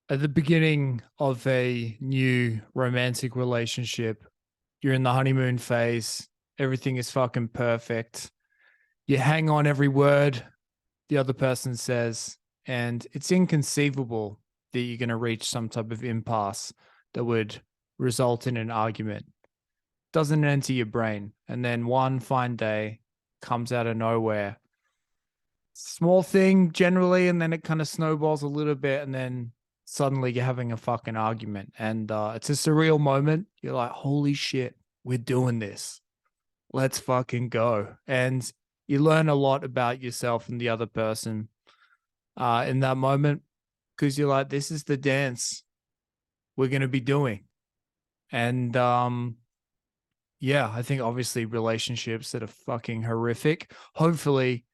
At the beginning of a new romantic relationship, you're in the honeymoon phase. Everything is fucking perfect. You hang on every word the other person says, and it's inconceivable that you're going to reach some type of impasse that would result in an argument. Doesn't enter your brain. And then one fine day comes out of nowhere. Small thing generally, and then it kind of snowballs a little bit, and then suddenly you're having a fucking argument. And it's a surreal moment. You're like, holy shit, we're doing this. Let's fucking go. And you learn a lot about yourself and the other person in that moment because you're like, this is the dance we're going to be doing. And yeah, I think obviously relationships that are fucking horrific hopefully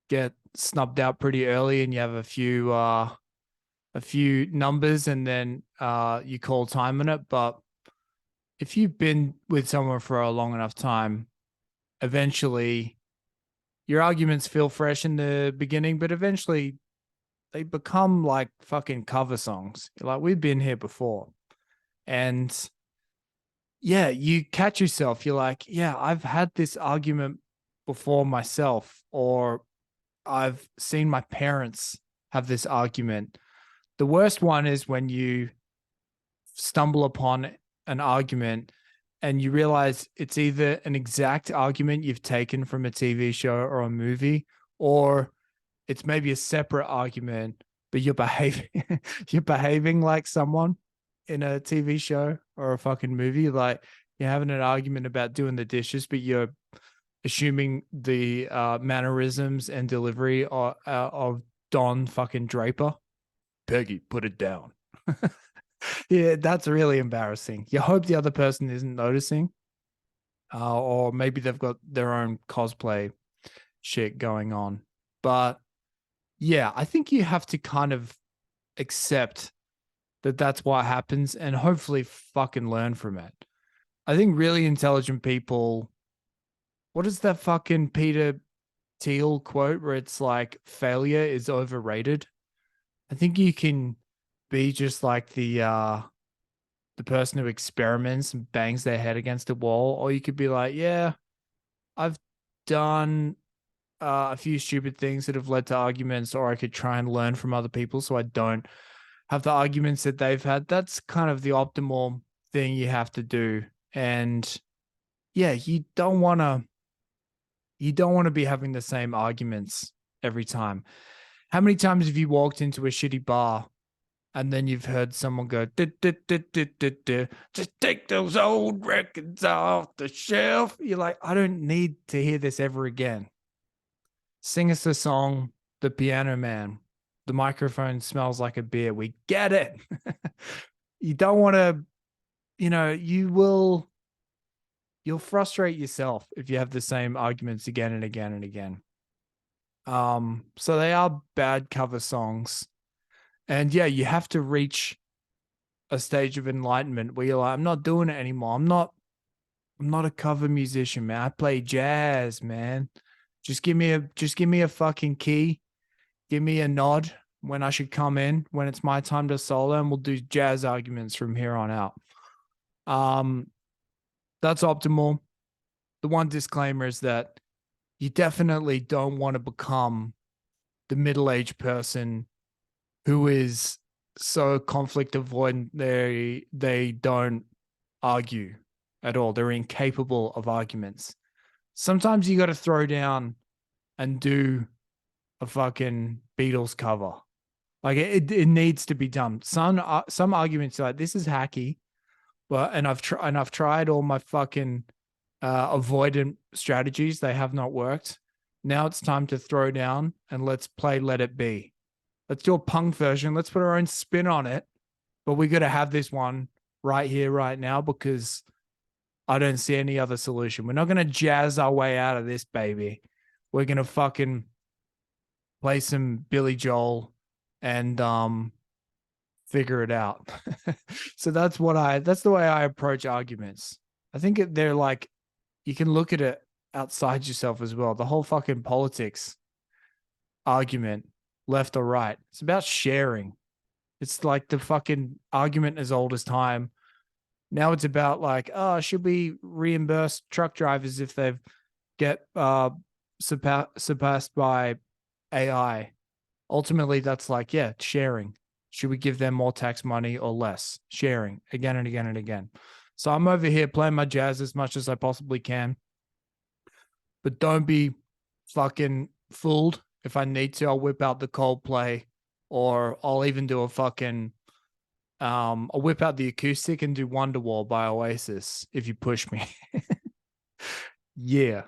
get snubbed out pretty early and you have a few numbers and then you call time on it. But if you've been with someone for a long enough time, eventually your arguments feel fresh in the beginning, but eventually they become like fucking cover songs. Like we've been here before. And yeah, you catch yourself. You're like, yeah, I've had this argument before myself, or I've seen my parents have this argument. The worst one is when you stumble upon an argument and you realize it's either an exact argument you've taken from a TV show or a movie, or it's maybe a separate argument, but you're behaving you're behaving like someone in a TV show or a fucking movie. Like you're having an argument about doing the dishes, but you're assuming the mannerisms and delivery of Don fucking Draper. Peggy, put it down. Yeah, that's really embarrassing. You hope the other person isn't noticing, or maybe they've got their own cosplay shit going on. But yeah, I think you have to kind of accept that that's what happens and hopefully fucking learn from it. I think really intelligent people, what is that fucking Peter Thiel quote where it's like failure is overrated? I think you can be just like the person who experiments and bangs their head against a wall, or you could be like, yeah, I've done a few stupid things that have led to arguments, or I could try and learn from other people so I don't have the arguments that they've had. That's kind of the optimal thing you have to do. And yeah, you don't want to be having the same arguments every time. How many times have you walked into a shitty bar and then you've heard someone go, "Du, du, du, du, du, du, just take those old records off the shelf"? You're like, I don't need to hear this ever again. Sing us a song, The Piano Man. The microphone smells like a beer. We get it. You don't want to, you'll frustrate yourself if you have the same arguments again and again and again. So they are bad cover songs. And yeah, you have to reach a stage of enlightenment where you're like, I'm not doing it anymore. I'm not a cover musician, man. I play jazz, man. Just give me a fucking key. Give me a nod when I should come in, when it's my time to solo, and we'll do jazz arguments from here on out. Um, that's optimal. The one disclaimer is that you definitely don't want to become the middle-aged person who is so conflict avoidant they don't argue at all. They're incapable of arguments. Sometimes you got to throw down and do a fucking Beatles cover. Like it needs to be done. Some arguments are like this is hacky, but and I've tried all my fucking avoidant strategies. They have not worked. Now it's time to throw down and let's play Let It Be. Let's do a punk version. Let's put our own spin on it. But we got to have this one right here, right now, because I don't see any other solution. We're not going to jazz our way out of this, baby. We're going to fucking play some Billy Joel and figure it out. So that's the way I approach arguments. I think they're like, you can look at it outside yourself as well. The whole fucking politics argument, left or right, it's about sharing. It's like the fucking argument as old as time. Now it's about like, oh, should we reimburse truck drivers if they've get surpassed by AI? Ultimately, that's like, yeah, sharing. Should we give them more tax money or less? Sharing again and again and again. So I'm over here playing my jazz as much as I possibly can. But don't be fucking fooled. If I need to, I'll whip out the Coldplay, or I'll even do a fucking I'll whip out the acoustic and do Wonderwall by Oasis if you push me. Yeah.